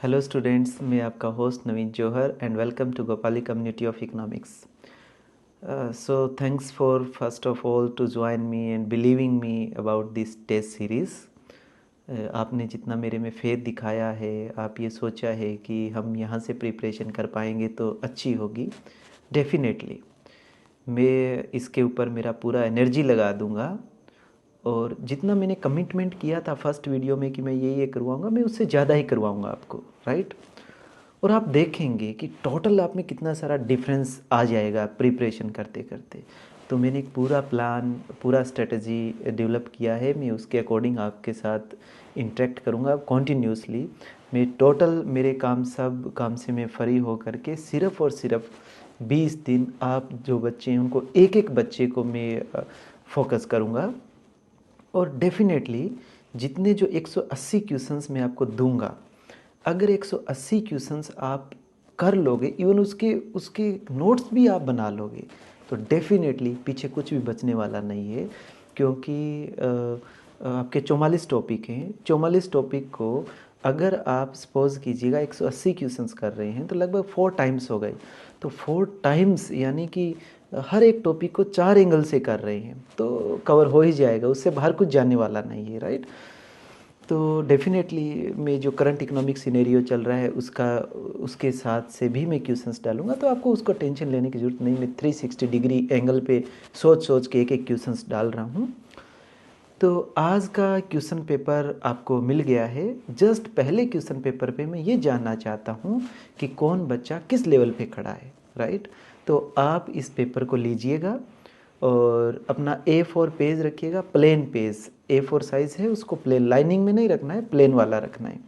Hello students, मैं आपका host Naveen Johar and welcome to Gopali community of economics. So thanks for first of all to join me and believing me about this test series. आपने जितना मेरे में faith दिखाया है, आप ये सोचा है कि हम यहाँ से प्रिपरेशन कर पाएंगे तो अच्छी होगी। डेफिनेटली मैं इसके ऊपर मेरा पूरा एनर्जी लगा दूँगा और जितना मैंने कमिटमेंट किया था फर्स्ट वीडियो में कि मैं ये करवाऊँगा, मैं उससे ज़्यादा ही करवाऊँगा आपको, राइट। और आप देखेंगे कि टोटल आप में कितना सारा डिफरेंस आ जाएगा प्रिपरेशन करते करते। तो मैंने एक पूरा प्लान, पूरा स्ट्रेटजी डेवलप किया है। मैं उसके अकॉर्डिंग आपके साथ इंटरेक्ट करूँगा कॉन्टीन्यूसली। मैं टोटल मेरे सब काम से मैं फ्री हो करके सिर्फ़ और सिर्फ 20 दिन आप जो बच्चे हैं उनको एक एक बच्चे को मैं फोकस करूँगा। और डेफिनेटली जितने जो 180 क्वेश्चंस मैं आपको दूंगा, अगर 180 क्वेश्चंस आप कर लोगे, इवन उसके उसके नोट्स भी आप बना लोगे, तो डेफिनेटली पीछे कुछ भी बचने वाला नहीं है। क्योंकि आपके 44 टॉपिक हैं। 44 टॉपिक को अगर आप सपोज़ कीजिएगा 180 क्वेश्चंस कर रहे हैं तो लगभग 4 टाइम्स हो गए। तो 4 टाइम्स यानी कि हर एक टॉपिक को 4 एंगल से कर रहे हैं तो कवर हो ही जाएगा, उससे बाहर कुछ जाने वाला नहीं है, राइट। तो डेफिनेटली मैं जो करंट इकोनॉमिक सिनेरियो चल रहा है उसके साथ से भी मैं क्वेश्चंस डालूंगा, तो आपको उसको टेंशन लेने की ज़रूरत नहीं। मैं 360 डिग्री एंगल पे सोच सोच के एक एक क्वेश्चंस डाल रहा हूँ। तो आज का क्वेश्चन पेपर आपको मिल गया है। जस्ट पहले क्वेश्चन पेपर पे मैं ये जानना चाहता हूँ कि कौन बच्चा किस लेवल पे खड़ा है, राइट। तो आप इस पेपर को लीजिएगा और अपना A4 पेज रखिएगा, प्लेन पेज। A4 साइज़ है, उसको प्लेन, लाइनिंग में नहीं रखना है, प्लेन वाला रखना है।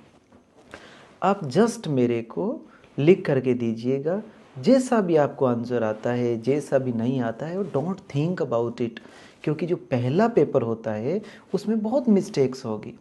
आप जस्ट मेरे को लिख करके दीजिएगा, जैसा भी आपको आंसर आता है, जैसा भी नहीं आता है, डोंट थिंक अबाउट इट। क्योंकि जो पहला पेपर होता है उसमें बहुत मिस्टेक्स होगी।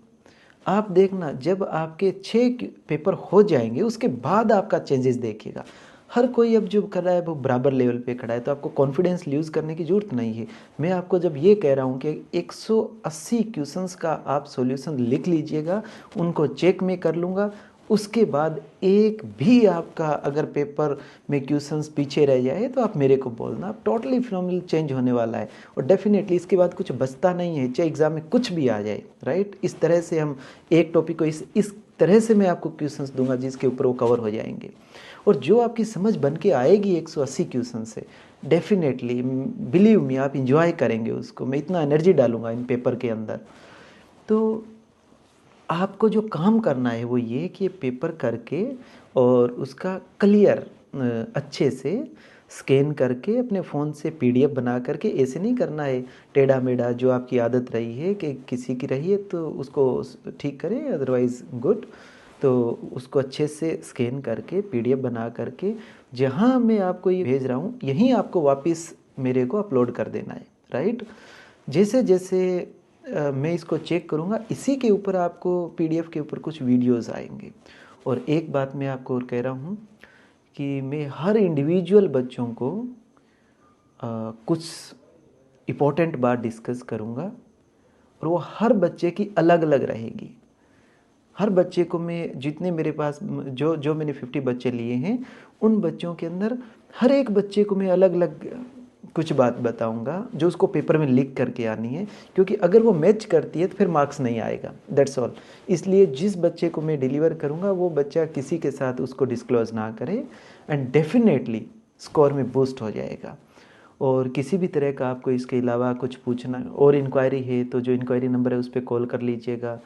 आप देखना, जब आपके 6 पेपर हो जाएंगे उसके बाद आपका चेंजेस देखिएगा। हर कोई अब जो कर रहा है वो बराबर लेवल पे खड़ा है, तो आपको कॉन्फिडेंस लूज़ करने की ज़रूरत नहीं है। मैं आपको जब ये कह रहा हूँ कि 180 क्वेश्चंस का आप सॉल्यूशन लिख लीजिएगा, उनको चेक मैं कर लूँगा। उसके बाद एक भी आपका अगर पेपर में क्वेश्चंस पीछे रह जाए तो आप मेरे को बोलना। आप टोटली फिनोमिनल चेंज होने वाला है और डेफिनेटली इसके बाद कुछ बचता नहीं है, चाहे एग्ज़ाम में कुछ भी आ जाए, राइट। इस तरह से हम एक टॉपिक को इस तरह से मैं आपको क्वेश्चंस दूंगा जिसके ऊपर वो कवर हो जाएंगे। और जो आपकी समझ बन के आएगी 180 क्वेश्चन से, डेफिनेटली बिलीव मी आप इंजॉय करेंगे उसको। मैं इतना एनर्जी डालूंगा इन पेपर के अंदर। तो आपको जो काम करना है वो ये कि ये पेपर करके और उसका क्लियर अच्छे से स्कैन करके अपने फ़ोन से PDF बना करके, ऐसे नहीं करना है टेढ़ा मेढ़ा जो आपकी आदत रही है कि किसी की रही है तो उसको ठीक करें, अदरवाइज़ गुड। तो उसको अच्छे से स्कैन करके PDF बना करके जहाँ मैं आपको ये भेज रहा हूँ यहीं आपको वापस मेरे को अपलोड कर देना है, राइट। जैसे जैसे मैं इसको चेक करूँगा, इसी के ऊपर आपको PDF के ऊपर कुछ वीडियोस आएंगे। और एक बात मैं आपको और कह रहा हूँ कि मैं हर इंडिविजुअल बच्चों को कुछ इम्पोर्टेंट बात डिस्कस करूँगा और वो हर बच्चे की अलग अलग रहेगी। हर बच्चे को मैं, जितने मेरे पास जो जो मैंने 50 बच्चे लिए हैं, उन बच्चों के अंदर हर एक बच्चे को मैं अलग अलग कुछ बात बताऊंगा जो उसको पेपर में लिख करके आनी है। क्योंकि अगर वो मैच करती है तो फिर मार्क्स नहीं आएगा, दैट्स ऑल। इसलिए जिस बच्चे को मैं डिलीवर करूंगा वो बच्चा किसी के साथ उसको डिस्क्लोज ना करे एंड डेफिनेटली स्कोर में बूस्ट हो जाएगा। और किसी भी तरह का आपको इसके अलावा कुछ पूछना और इंक्वायरी है तो जो इंक्वायरी नंबर है उस पर कॉल कर लीजिएगा।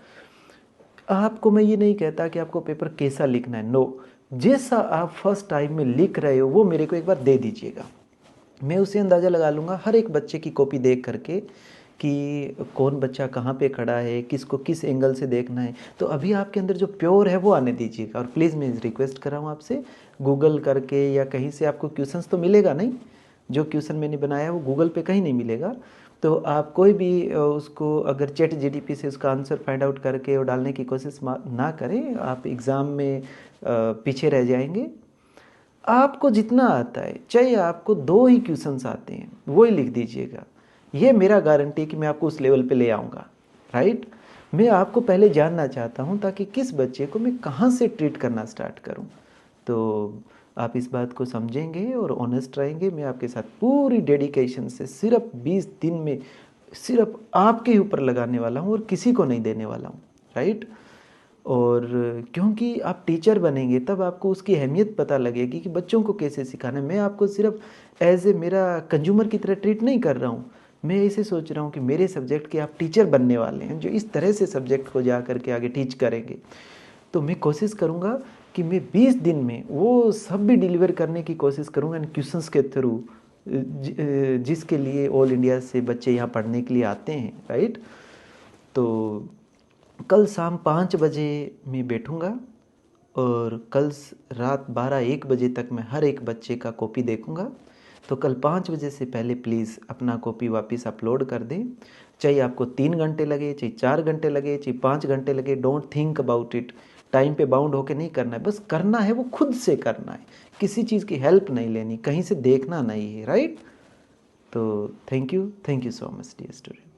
आपको मैं ये नहीं कहता कि आपको पेपर कैसा लिखना है, नो। जैसा आप फर्स्ट टाइम में लिख रहे हो वो मेरे को एक बार दे दीजिएगा, मैं उसे अंदाज़ा लगा लूँगा हर एक बच्चे की कॉपी देख करके कि कौन बच्चा कहाँ पे खड़ा है, किसको किस एंगल से देखना है। तो अभी आपके अंदर जो प्योर है वो आने दीजिएगा। और प्लीज़ मैं रिक्वेस्ट कर रहा हूँ आपसे, गूगल करके या कहीं से आपको क्वेश्चंस तो मिलेगा नहीं, जो क्वेश्चन मैंने बनाया है वो गूगल पे कहीं नहीं मिलेगा। तो आप कोई भी उसको अगर चैट GTP से उसका आंसर फाइंड आउट करके और डालने की कोशिश ना करें, आप एग्ज़ाम में पीछे रह जाएंगे। आपको जितना आता है, चाहे आपको 2 ही क्वेश्चंस आते हैं वो ही लिख दीजिएगा, ये मेरा गारंटी कि मैं आपको उस लेवल पे ले आऊँगा, राइट। मैं आपको पहले जानना चाहता हूँ ताकि किस बच्चे को मैं कहाँ से ट्रीट करना स्टार्ट करूँ। तो आप इस बात को समझेंगे और ऑनेस्ट रहेंगे। मैं आपके साथ पूरी डेडिकेशन से सिर्फ 20 दिन में सिर्फ आपके ऊपर लगाने वाला हूँ और किसी को नहीं देने वाला हूँ, राइट। और क्योंकि आप टीचर बनेंगे तब आपको उसकी अहमियत पता लगेगी कि बच्चों को कैसे सिखाना है। मैं आपको सिर्फ एज ए मेरा कंज्यूमर की तरह ट्रीट नहीं कर रहा हूँ। मैं ऐसे सोच रहा हूँ कि मेरे सब्जेक्ट के आप टीचर बनने वाले हैं जो इस तरह से सब्जेक्ट को जा करके आगे टीच करेंगे। तो मैं कोशिश करूँगा कि मैं 20 दिन में वो सब भी डिलीवर करने की कोशिश करूँगा इन क्वेश्चंस के थ्रू, जिसके लिए ऑल इंडिया से बच्चे यहाँ पढ़ने के लिए आते हैं, राइट। तो कल शाम 5 बजे मैं बैठूँगा और कल रात 12-1 बजे तक मैं हर एक बच्चे का कॉपी देखूँगा। तो कल 5 बजे से पहले प्लीज़ अपना कॉपी वापस अपलोड कर दें। चाहे आपको 3 घंटे लगे, चाहे 4 घंटे लगे, चाहे 5 घंटे लगे, don't think about it. Time पे बाउंड होके नहीं करना है, बस करना है वो खुद से करना है। किसी चीज़ की हेल्प नहीं लेनी, कहीं से देखना नहीं है, राइट। तो thank you so much dear student.